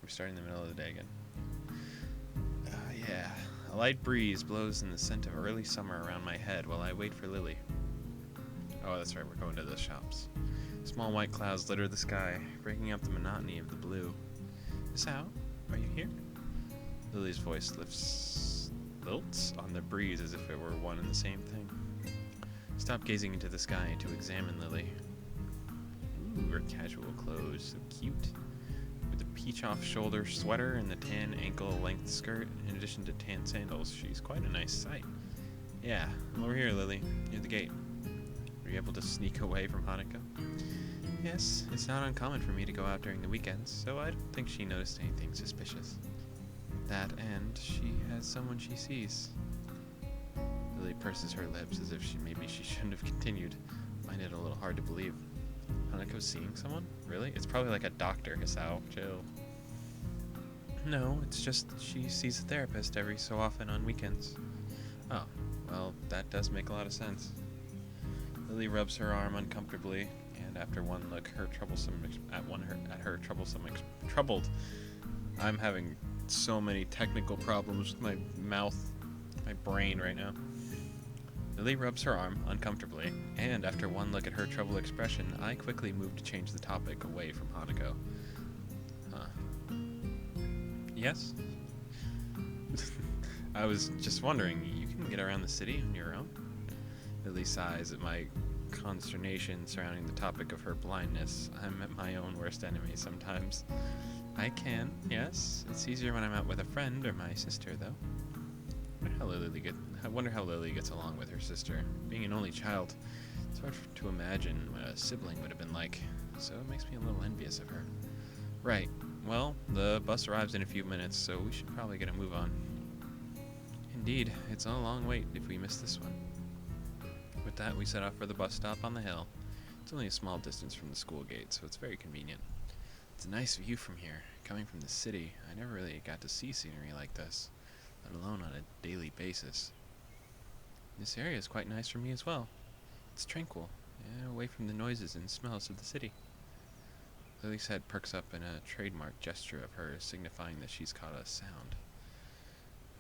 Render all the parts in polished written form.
We're starting in the middle of the day again. Yeah. A light breeze blows in the scent of early summer around my head while I wait for Lily. Oh, that's right, we're going to the shops. Small white clouds litter the sky, breaking up the monotony of the blue. Sao, are you here? Lily's voice lilts on the breeze as if it were one and the same thing. Stop gazing into the sky to examine Lily. Ooh, her casual clothes, so cute. With the peach-off shoulder sweater and the tan ankle-length skirt, in addition to tan sandals, she's quite a nice sight. Yeah, I'm over here, Lily, near the gate. Were you able to sneak away from Hanako? Yes, it's not uncommon for me to go out during the weekends, so I don't think she noticed anything suspicious. That and she has someone she sees. Lily purses her lips as if maybe she shouldn't have continued. Find it a little hard to believe. Hanako's seeing someone? Really? It's probably like a doctor, Hisao. Chill. No, it's just she sees a therapist every so often on weekends. Oh, well, that does make a lot of sense. Lily rubs her arm uncomfortably, and after one look, troubled. I'm having so many technical problems with my mouth, my brain right now. Lily rubs her arm uncomfortably, and after one look at her troubled expression, I quickly move to change the topic away from Hanako. Huh. Yes? I was just wondering, you can get around the city on your own? Lily sighs at my consternation surrounding the topic of her blindness. I'm at my own worst enemy sometimes. I can, yes. It's easier when I'm out with a friend or my sister, though. I wonder how Lily gets along with her sister. Being an only child, it's hard to imagine what a sibling would have been like, so it makes me a little envious of her. Right. Well, the bus arrives in a few minutes, so we should probably get a move on. Indeed, it's a long wait if we miss this one. With that, we set off for the bus stop on the hill. It's only a small distance from the school gate, so it's very convenient. It's a nice view from here. Coming from the city, I never really got to see scenery like this, let alone on a daily basis. This area is quite nice for me as well. It's tranquil, and away from the noises and smells of the city. Lily's head perks up in a trademark gesture of hers, signifying that she's caught a sound.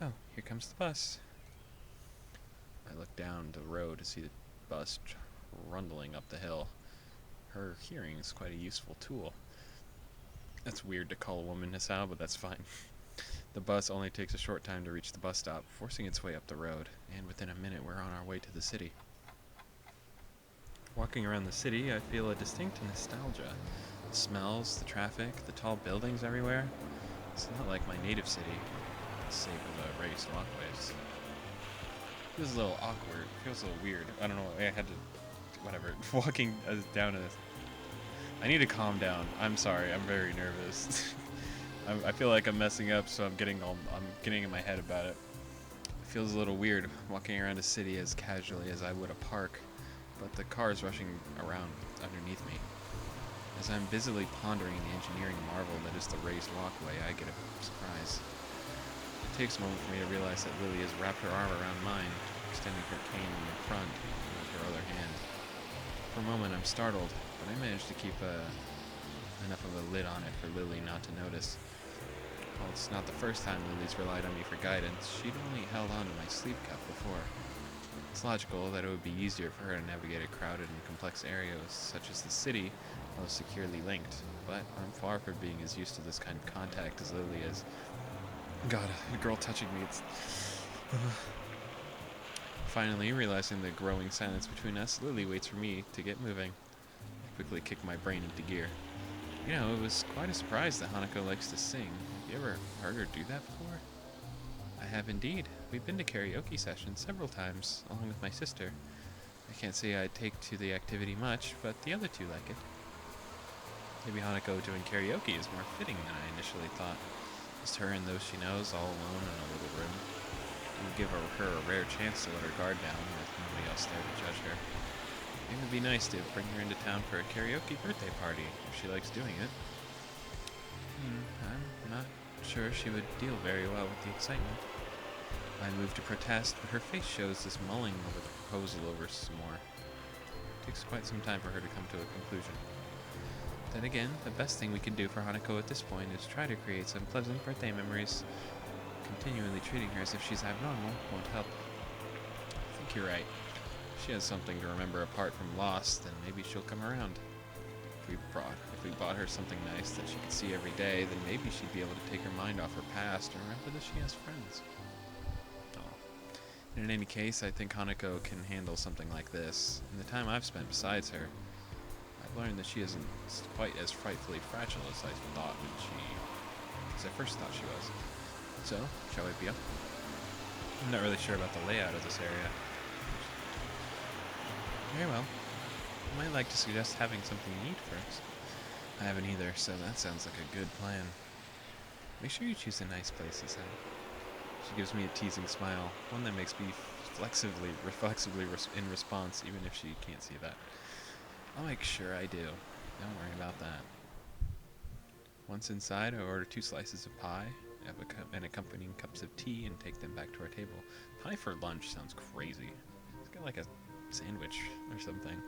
Oh, here comes the bus. I look down the road to see the bus trundling up the hill. Her hearing is quite a useful tool. That's weird to call a woman Hisao, but that's fine. The bus only takes a short time to reach the bus stop, forcing its way up the road, and within a minute we're on our way to the city. Walking around the city, I feel a distinct nostalgia. The smells, the traffic, the tall buildings everywhere. It's not like my native city, save for the raised walkways. It feels a little awkward, feels a little weird. I don't know, I had to, whatever, walking down a... I need to calm down. I'm sorry, I'm very nervous. I feel like I'm messing up, so I'm getting in my head about it. It feels a little weird walking around a city as casually as I would a park, but the cars rushing around underneath me. As I'm busily pondering the engineering marvel that is the raised walkway, I get a surprise. It takes a moment for me to realize that Lily has wrapped her arm around mine, extending her cane in the front with her other hand. For a moment I'm startled, but I managed to keep enough of a lid on it for Lily not to notice. While it's not the first time Lily's relied on me for guidance, she'd only held on to my sleeve cuff before. It's logical that it would be easier for her to navigate a crowded and complex area such as the city while securely linked, but I'm far from being as used to this kind of contact as Lily is. God, a girl touching me, it's... Finally, realizing the growing silence between us, Lily waits for me to get moving. I quickly kick my brain into gear. You know, it was quite a surprise that Hanako likes to sing. Have you ever heard her do that before? I have indeed. We've been to karaoke sessions several times, along with my sister. I can't say I take to the activity much, but the other two like it. Maybe Hanako doing karaoke is more fitting than I initially thought. Just her and those she knows all alone in a little room. It would give her a rare chance to let her guard down with nobody else there to judge her. It would be nice to bring her into town for a karaoke birthday party, if she likes doing it. I'm not sure she would deal very well with the excitement. I move to protest, but her face shows this mulling over the proposal over some more. It takes quite some time for her to come to a conclusion. Then again, the best thing we can do for Hanako at this point is try to create some pleasant birthday memories. Continually treating her as if she's abnormal won't help. I think you're right. If she has something to remember apart from Lost, then maybe she'll come around. If we bought her something nice that she could see every day, then maybe she'd be able to take her mind off her past and remember that she has friends. Oh. In any case, I think Hanako can handle something like this. In the time I've spent besides her, I've learned that she isn't quite as frightfully fragile as I first thought she was. So, shall we be up? I'm not really sure about the layout of this area. Very well. I might like to suggest having something to eat first. I haven't either, so that sounds like a good plan. Make sure you choose a nice place, Isai. She gives me a teasing smile, one that makes me reflexively in response, even if she can't see that. I'll make sure I do. Don't worry about that. Once inside, I order 2 slices of pie, and accompanying cups of tea, and take them back to our table. Pie for lunch sounds crazy. It's got like a sandwich or something.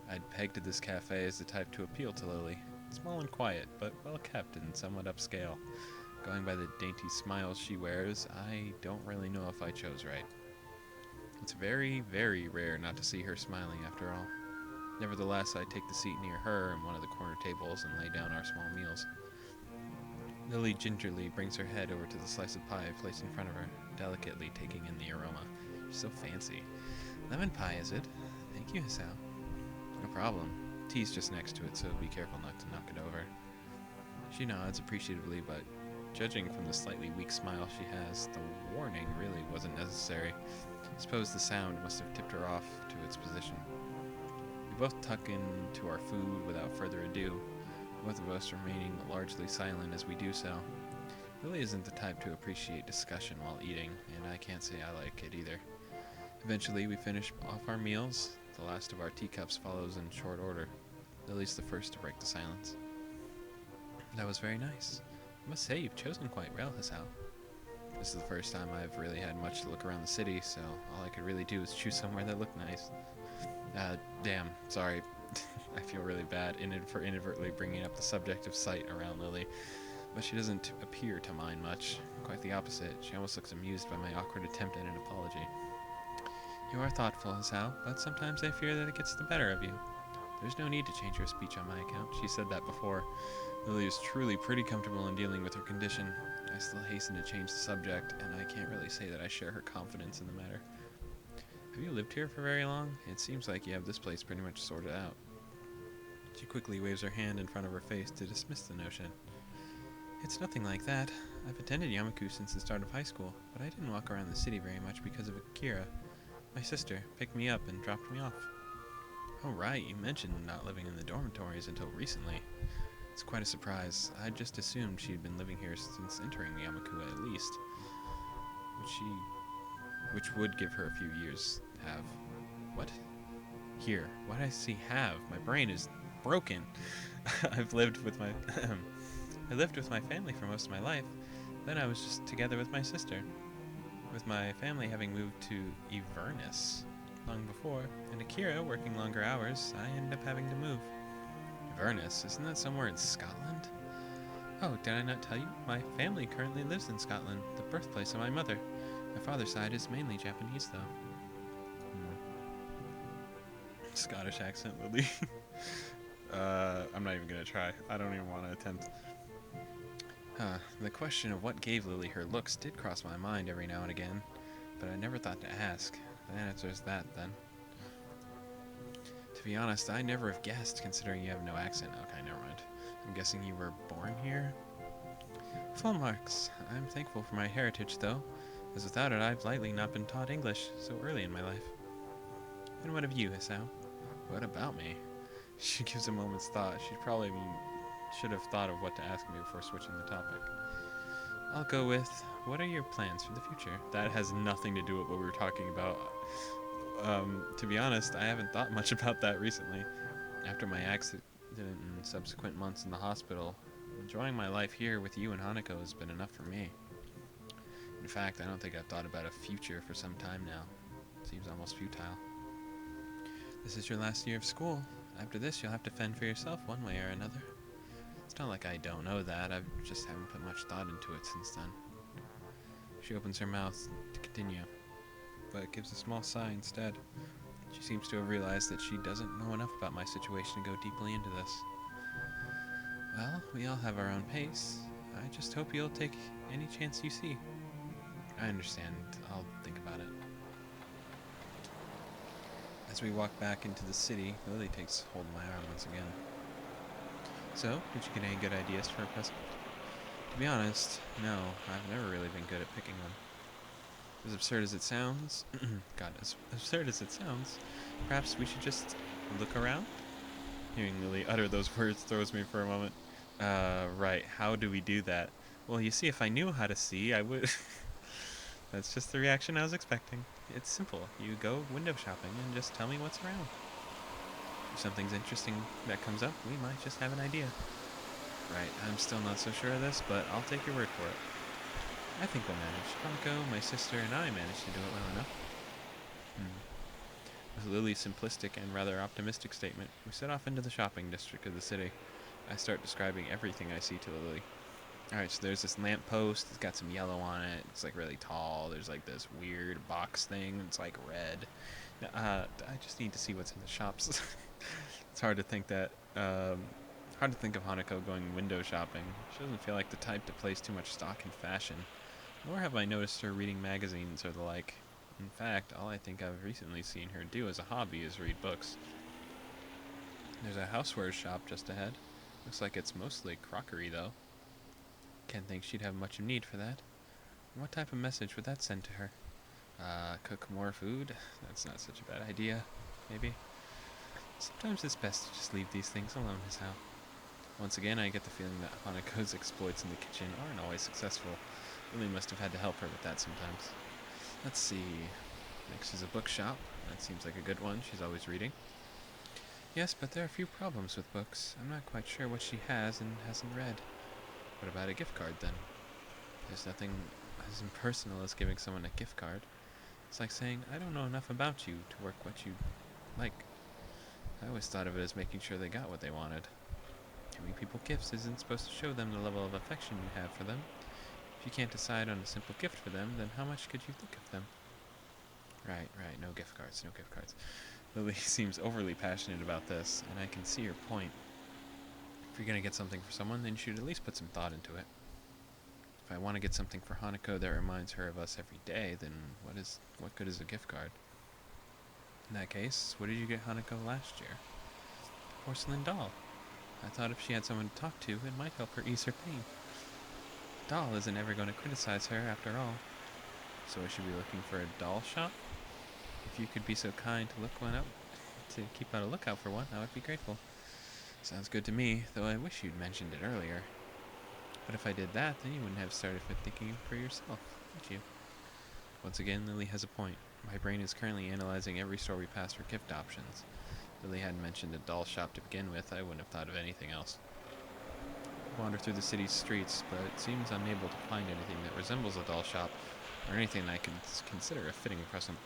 I'd pegged this cafe as the type to appeal to Lily. Small and quiet, but well kept and somewhat upscale. Going by the dainty smiles she wears, I don't really know if I chose right. It's very, very rare not to see her smiling after all. Nevertheless, I take the seat near her in one of the corner tables and lay down our small meals. Lily gingerly brings her head over to the slice of pie placed in front of her, delicately taking in the aroma. She's so fancy. Lemon pie, is it? Thank you, Hisao. No problem. Tea's just next to it, so be careful not to knock it over. She nods appreciatively, but judging from the slightly weak smile she has, the warning really wasn't necessary. I suppose the sound must have tipped her off to its position. We both tuck into our food without further ado, both of us remaining largely silent as we do so. Lily isn't the type to appreciate discussion while eating, and I can't say I like it either. Eventually, we finish off our meals. The last of our teacups follows in short order. Lily's the first to break the silence. That was very nice. I must say, you've chosen quite well, Hisao. This is the first time I've really had much to look around the city, so all I could really do is choose somewhere that looked nice. Damn, sorry. I feel really bad for inadvertently bringing up the subject of sight around Lily, but she doesn't appear to mind much. Quite the opposite. She almost looks amused by my awkward attempt at an apology. You are thoughtful, Hisao, but sometimes I fear that it gets the better of you. There's no need to change your speech on my account. She said that before. Lily is truly pretty comfortable in dealing with her condition. I still hasten to change the subject, and I can't really say that I share her confidence in the matter. Have you lived here for very long? It seems like you have this place pretty much sorted out. She quickly waves her hand in front of her face to dismiss the notion. It's nothing like that. I've attended Yamaku since the start of high school, but I didn't walk around the city very much because of Akira. My sister picked me up and dropped me off. Oh right, you mentioned not living in the dormitories until recently. It's quite a surprise. I just assumed she'd been living here since entering Yamaku at least. Which would give her a few years have. What? Here. Why did I see have? My brain is broken. I lived with my family for most of my life. Then I was just together with my sister. With my family having moved to Avernus long before, and Akira working longer hours, I ended up having to move. Avernus? Isn't that somewhere in Scotland? Oh, did I not tell you? My family currently lives in Scotland, the birthplace of my mother. My father's side is mainly Japanese, though. Scottish accent, Lily. I'm not even gonna try. I don't even want to attempt. The question of what gave Lily her looks did cross my mind every now and again, but I never thought to ask. The answer is that, then. To be honest, I never have guessed, considering you have no accent. Okay, never mind. I'm guessing you were born here? Full marks. I'm thankful for my heritage, though, as without it I've likely not been taught English so early in my life. And what of you, Hisao? What about me? She gives a moment's thought. She probably should have thought of what to ask me before switching the topic. I'll go with, what are your plans for the future? That has nothing to do with what we were talking about. To be honest, I haven't thought much about that recently. After my accident and subsequent months in the hospital, enjoying my life here with you and Hanako has been enough for me. In fact, I don't think I've thought about a future for some time now. It seems almost futile. This is your last year of school. After this, you'll have to fend for yourself one way or another. It's not like I don't know that, I just haven't put much thought into it since then. She opens her mouth to continue, but gives a small sigh instead. She seems to have realized that she doesn't know enough about my situation to go deeply into this. Well, we all have our own pace. I just hope you'll take any chance you see. I understand. I'll think about it. As we walk back into the city, Lily takes hold of my arm once again. So, did you get any good ideas for a present? To be honest, no. I've never really been good at picking one. As absurd as it sounds, God, as absurd as it sounds, perhaps we should just look around? Hearing Lily utter those words throws me for a moment. Right, how do we do that? Well, you see, if I knew how to see, I would... That's just the reaction I was expecting. It's simple. You go window shopping and just tell me what's around. If something's interesting that comes up, we might just have an idea. Right, I'm still not so sure of this, but I'll take your word for it. I think we'll manage. Hanako, my sister, and I managed to do it well enough. With Lily's simplistic and rather optimistic statement, we set off into the shopping district of the city. I start describing everything I see to Lily. Alright, so there's this lamp post, it's got some yellow on it, it's like really tall, there's like this weird box thing, it's like red. I just need to see what's in the shops. It's hard to think that, hard to think of Hanako going window shopping. She doesn't feel like the type to place too much stock in fashion, nor have I noticed her reading magazines or the like. In fact, all I think I've recently seen her do as a hobby is read books. There's a housewares shop just ahead. Looks like it's mostly crockery, though. Can't think she'd have much need for that. What type of message would that send to her? Cook more food? That's not such a bad idea. Maybe. Sometimes it's best to just leave these things alone, is how. Once again, I get the feeling that Hanako's exploits in the kitchen aren't always successful. Lily must have had to help her with that sometimes. Let's see. Next is a bookshop. That seems like a good one. She's always reading. Yes, but there are a few problems with books. I'm not quite sure what she has and hasn't read. What about a gift card, then? There's nothing as impersonal as giving someone a gift card. It's like saying, I don't know enough about you to work what you like. I always thought of it as making sure they got what they wanted. Giving people gifts isn't supposed to show them the level of affection you have for them. If you can't decide on a simple gift for them, then how much could you think of them? Right, no gift cards. Lily seems overly passionate about this, and I can see her point. If you're going to get something for someone, then you should at least put some thought into it. If I want to get something for Hanako that reminds her of us every day, then what good is a gift card? In that case, what did you get Hanako last year? A porcelain doll. I thought if she had someone to talk to, it might help her ease her pain. The doll isn't ever going to criticize her after all. So I should be looking for a doll shop? If you could be so kind to keep out a lookout for one, I would be grateful. Sounds good to me, though I wish you'd mentioned it earlier. But if I did that, then you wouldn't have started with thinking for yourself, would you? Once again, Lily has a point. My brain is currently analyzing every store we pass for gift options. If Lily hadn't mentioned a doll shop to begin with, I wouldn't have thought of anything else. I wander through the city's streets, but it seems unable to find anything that resembles a doll shop, or anything that I can consider a fitting present.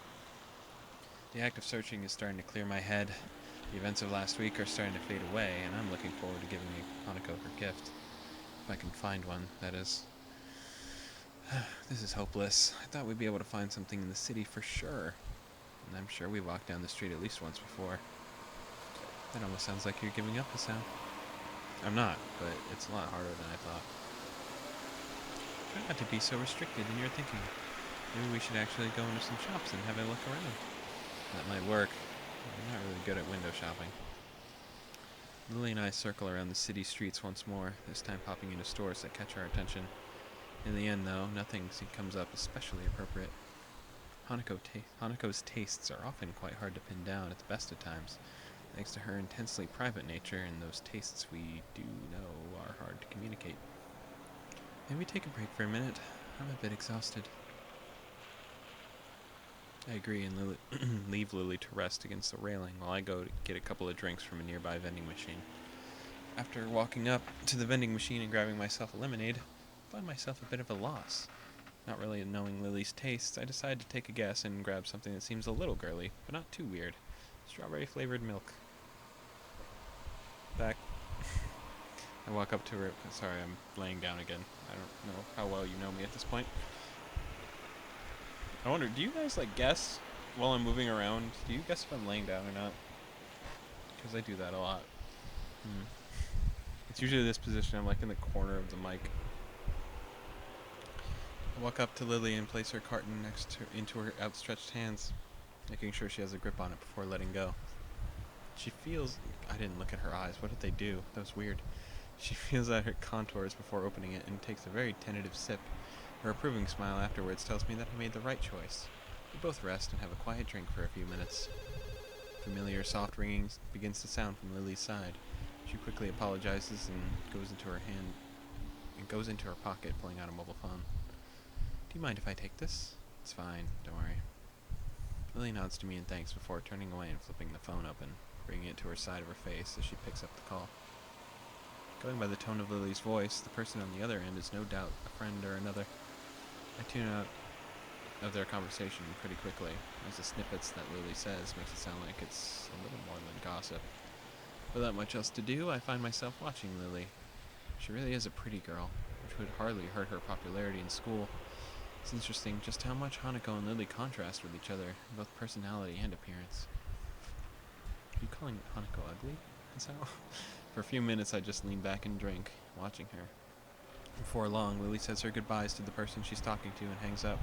The act of searching is starting to clear my head. The events of last week are starting to fade away, and I'm looking forward to giving Hanako her gift. If I can find one, that is. This is hopeless. I thought we'd be able to find something in the city for sure. And I'm sure we walked down the street at least once before. That almost sounds like you're giving up the sound. I'm not, but it's a lot harder than I thought. Try not to be so restricted in your thinking. Maybe we should actually go into some shops and have a look around. That might work. I'm not really good at window shopping. Lily and I circle around the city streets once more, this time popping into stores that catch our attention. In the end, though, nothing comes up especially appropriate. Hanako's tastes are often quite hard to pin down at the best of times, thanks to her intensely private nature, and those tastes we do know are hard to communicate. Maybe take a break for a minute. I'm a bit exhausted. I agree and leave Lily to rest against the railing while I go to get a couple of drinks from a nearby vending machine. After walking up to the vending machine and grabbing myself a lemonade, I find myself a bit of a loss. Not really knowing Lily's tastes, I decide to take a guess and grab something that seems a little girly, but not too weird. Strawberry-flavored milk. Back. I walk up to her. Sorry, I'm laying down again. I don't know how well you know me at this point. I wonder, do you guys like guess while I'm moving around? Do you guess if I'm laying down or not? Because I do that a lot. It's usually this position. I'm like in the corner of the mic. I walk up to Lily and place her carton into her outstretched hands, making sure she has a grip on it before letting go. She feels... I didn't look at her eyes. What did they do? That was weird. She feels out her contours before opening it and takes a very tentative sip. Her approving smile afterwards tells me that I made the right choice. We both rest and have a quiet drink for a few minutes. Familiar soft ringing begins to sound from Lily's side. She quickly apologizes and goes into her pocket, pulling out a mobile phone. Do you mind if I take this? It's fine, don't worry. Lily nods to me in thanks before turning away and flipping the phone open, bringing it to her side of her face as she picks up the call. Going by the tone of Lily's voice, the person on the other end is no doubt a friend or another. I tune out of their conversation pretty quickly, as the snippets that Lily says makes it sound like it's a little more than gossip. Without much else to do, I find myself watching Lily. She really is a pretty girl, which would hardly hurt her popularity in school. It's interesting just how much Hanako and Lily contrast with each other, in both personality and appearance. Are you calling Hanako ugly? That's how... For a few minutes I just lean back and drink, watching her. Before long, Lily says her goodbyes to the person she's talking to and hangs up,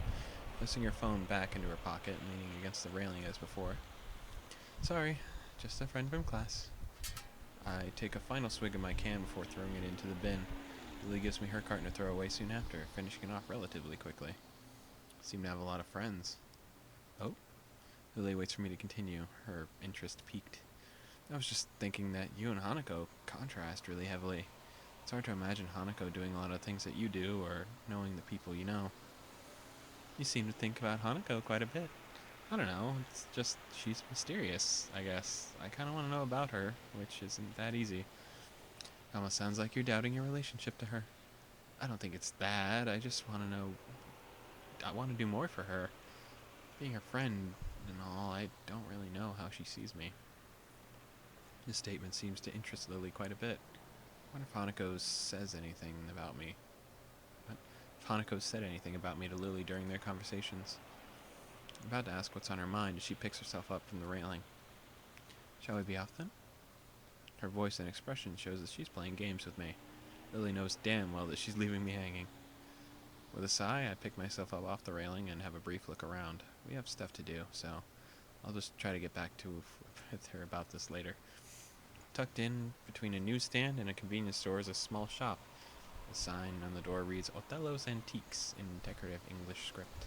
placing her phone back into her pocket and leaning against the railing as before. Sorry, just a friend from class. I take a final swig of my can before throwing it into the bin. Lily gives me her carton to throw away soon after, finishing it off relatively quickly. Seem to have a lot of friends. Oh? Lily waits for me to continue, her interest piqued. I was just thinking that you and Hanako contrast really heavily. It's hard to imagine Hanako doing a lot of things that you do, or knowing the people you know. You seem to think about Hanako quite a bit. I don't know, it's just she's mysterious, I guess. I kind of want to know about her, which isn't that easy. It almost sounds like you're doubting your relationship to her. I don't think it's that, I just want to know... I want to do more for her. Being her friend and all, I don't really know how she sees me. This statement seems to interest Lily quite a bit. I wonder if Hanako says anything about me. What? If Hanako said anything about me to Lily during their conversations. I'm about to ask what's on her mind as she picks herself up from the railing. Shall we be off then? Her voice and expression shows that she's playing games with me. Lily knows damn well that she's leaving me hanging. With a sigh, I pick myself up off the railing and have a brief look around. We have stuff to do, so I'll just try to get back with her about this later. Tucked in between a newsstand and a convenience store is a small shop. The sign on the door reads Othello's Antiques in decorative English script.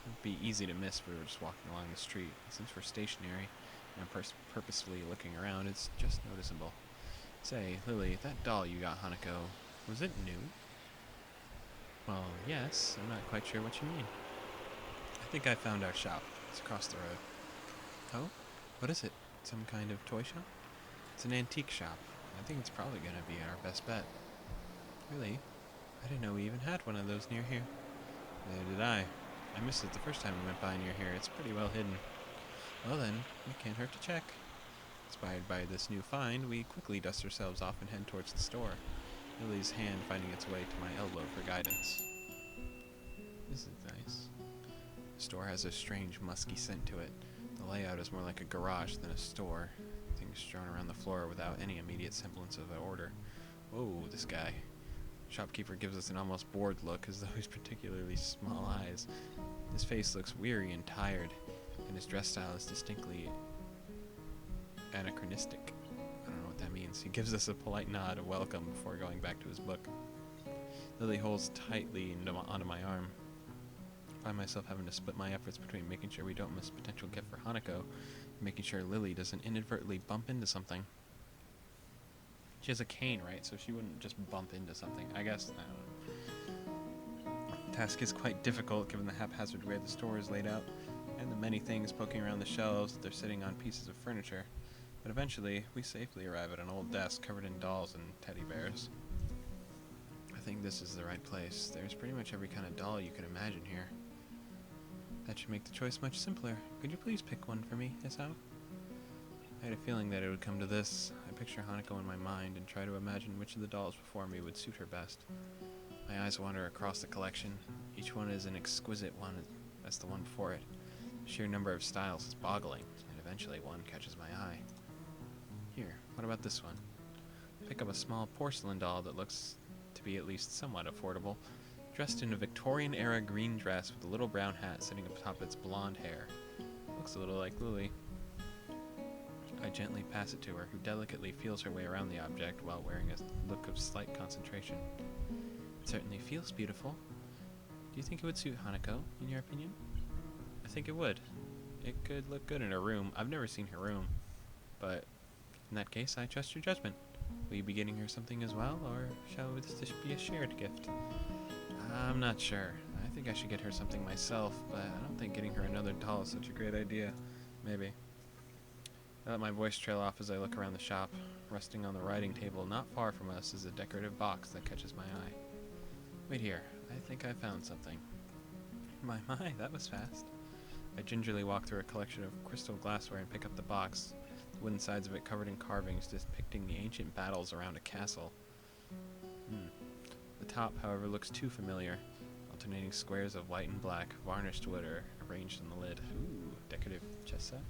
It would be easy to miss if we were just walking along the street. Since we're stationary and I'm purposefully looking around, it's just noticeable. Say, Lily, that doll you got, Hanako, was it new? Well, yes. I'm not quite sure what you mean. I think I found our shop. It's across the road. Oh? What is it? Some kind of toy shop? It's an antique shop. I think it's probably going to be our best bet. Really? I didn't know we even had one of those near here. Neither did I. I missed it the first time we went by near here. It's pretty well hidden. Well then, it can't hurt to check. Inspired by this new find, we quickly dust ourselves off and head towards the store. Lily's hand finding its way to my elbow for guidance. This is nice. The store has a strange musky scent to it. The layout is more like a garage than a store. Things strewn around the floor without any immediate semblance of an order. Whoa, this guy. Shopkeeper gives us an almost bored look, as though he's particularly small eyes. His face looks weary and tired, and his dress style is distinctly anachronistic. I don't know what that means. He gives us a polite nod of welcome before going back to his book. Lily holds tightly onto my arm. I find myself having to split my efforts between making sure we don't miss a potential gift for Hanako and making sure Lily doesn't inadvertently bump into something. She has a cane, right? So she wouldn't just bump into something. I guess, I don't know. The task is quite difficult given the haphazard way the store is laid out and the many things poking around the shelves that they're sitting on pieces of furniture. But eventually, we safely arrive at an old desk covered in dolls and teddy bears. I think this is the right place. There's pretty much every kind of doll you can imagine here. That should make the choice much simpler. Could you please pick one for me, Isao? I had a feeling that it would come to this. I picture Hanako in my mind and try to imagine which of the dolls before me would suit her best. My eyes wander across the collection. Each one is an exquisite one as the one before it. The sheer number of styles is boggling, and eventually one catches my eye. Here, what about this one? Pick up a small porcelain doll that looks to be at least somewhat affordable, dressed in a Victorian-era green dress with a little brown hat sitting atop its blonde hair. Looks a little like Lily. I gently pass it to her, who delicately feels her way around the object while wearing a look of slight concentration. It certainly feels beautiful. Do you think it would suit Hanako, in your opinion? I think it would. It could look good in her room. I've never seen her room, but in that case, I trust your judgment. Will you be getting her something as well, or shall this be a shared gift? I'm not sure. I think I should get her something myself, but I don't think getting her another doll is such a great idea. Maybe. I let my voice trail off as I look around the shop. Resting on the writing table not far from us is a decorative box that catches my eye. Wait here. I think I found something. My, that was fast. I gingerly walk through a collection of crystal glassware and pick up the box, the wooden sides of it covered in carvings depicting the ancient battles around a castle. The top, however, looks too familiar. Alternating squares of white and black, varnished wood are arranged on the lid. Ooh, decorative chess set.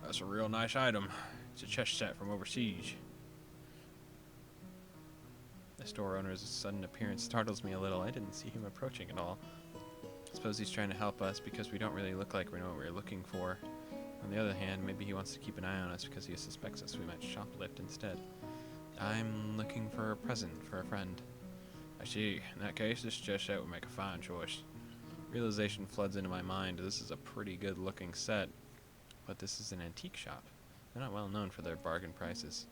That's a real nice item. It's a chess set from overseas. The store owner's sudden appearance startles me a little. I didn't see him approaching at all. I suppose he's trying to help us because we don't really look like we know what we're looking for. On the other hand, maybe he wants to keep an eye on us because he suspects us we might shoplift instead. I'm looking for a present for a friend. I see. In that case, this chess set would make a fine choice. Realization floods into my mind. This is a pretty good looking set, but this is an antique shop. They're not well known for their bargain prices.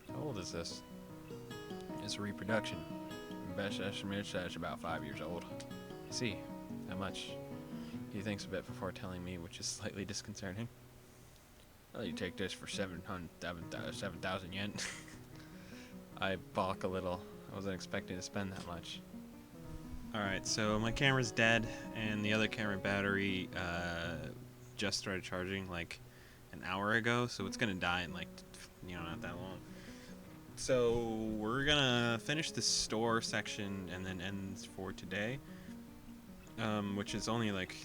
How old is this? It's a reproduction. Best estimate says it's about 5 years old. I see. How much? He thinks a bit before telling me, which is slightly disconcerting. Well, you take this for 7,000 yen. I balk a little. I wasn't expecting to spend that much. Alright, so my camera's dead, and the other camera battery just started charging like an hour ago, so it's gonna die in like, not that long. So we're gonna finish the store section and then end for today, which is only like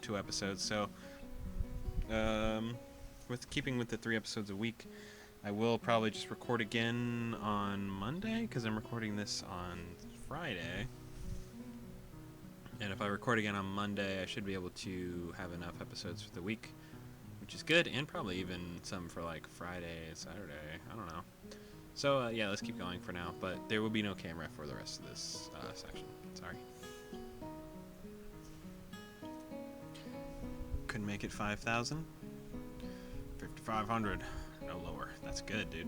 2 episodes. So with keeping with the 3 episodes a week, I will probably just record again on Monday because I'm recording this on Friday. And if I record again on Monday, I should be able to have enough episodes for the week, which is good, and probably even some for like Friday, Saturday, I don't know. So yeah, let's keep going for now, but there will be no camera for the rest of this section. Sorry. Couldn't make it 5,000? 5,500. No lower. That's good, dude.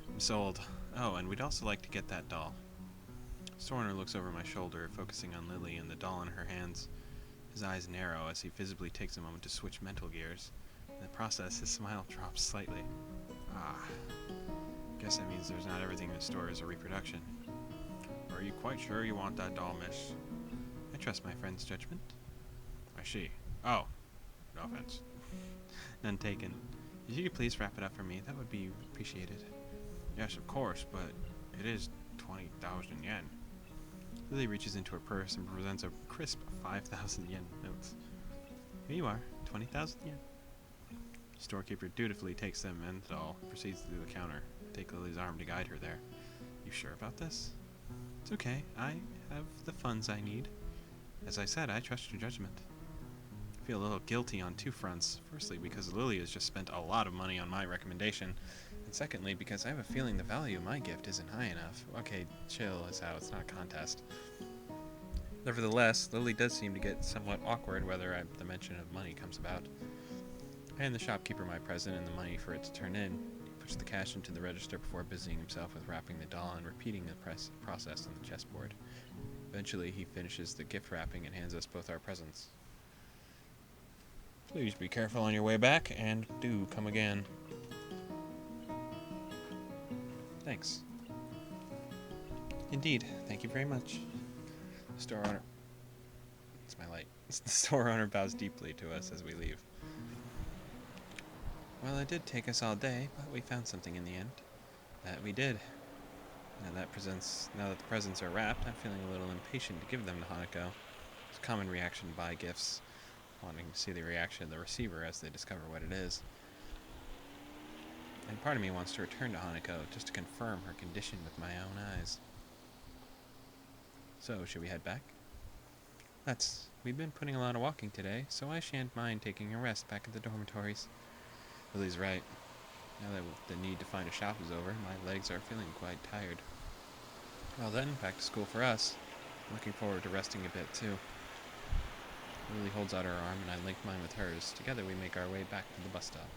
I'm sold. Oh, and we'd also like to get that doll. Store owner looks over my shoulder, focusing on Lily and the doll in her hands. His eyes narrow as he visibly takes a moment to switch mental gears. In the process, his smile drops slightly. Ah. Guess that means there's not everything in the store is a reproduction. Are you quite sure you want that doll, miss? I trust my friend's judgment. I see. Oh. No offense. None taken. If you could please wrap it up for me, that would be appreciated. Yes, of course, but it is 20,000 yen. Lily reaches into her purse and presents a crisp 5,000 yen notes. Here you are, 20,000 yen. Storekeeper dutifully takes them and the doll proceeds to the counter. Take Lily's arm to guide her there. You sure about this? It's okay. I have the funds I need. As I said, I trust your judgment. I feel a little guilty on 2 fronts. Firstly, because Lily has just spent a lot of money on my recommendation. And secondly, because I have a feeling the value of my gift isn't high enough. Okay, chill is out. It's not a contest. Nevertheless, Lily does seem to get somewhat awkward whether the mention of money comes about. I hand the shopkeeper my present and the money for it to turn in. He puts the cash into the register before busying himself with wrapping the doll and repeating the process on the chessboard. Eventually, he finishes the gift wrapping and hands us both our presents. Please be careful on your way back, and do come again. Thanks. Indeed, thank you very much. The store owner... It's my light. The store owner bows deeply to us as we leave. Well, it did take us all day, but we found something in the end. That we did. Now that the presents are wrapped, I'm feeling a little impatient to give them to Hanako. It's a common reaction to buy gifts, wanting to see the reaction of the receiver as they discover what it is. And part of me wants to return to Hanako just to confirm her condition with my own eyes. So, should we head back? We've been putting a lot of walking today, so I shan't mind taking a rest back at the dormitories. Lily's right. Now that the need to find a shop is over, my legs are feeling quite tired. Well then, back to school for us. I'm looking forward to resting a bit too. Lily holds out her arm and I link mine with hers. Together we make our way back to the bus stop.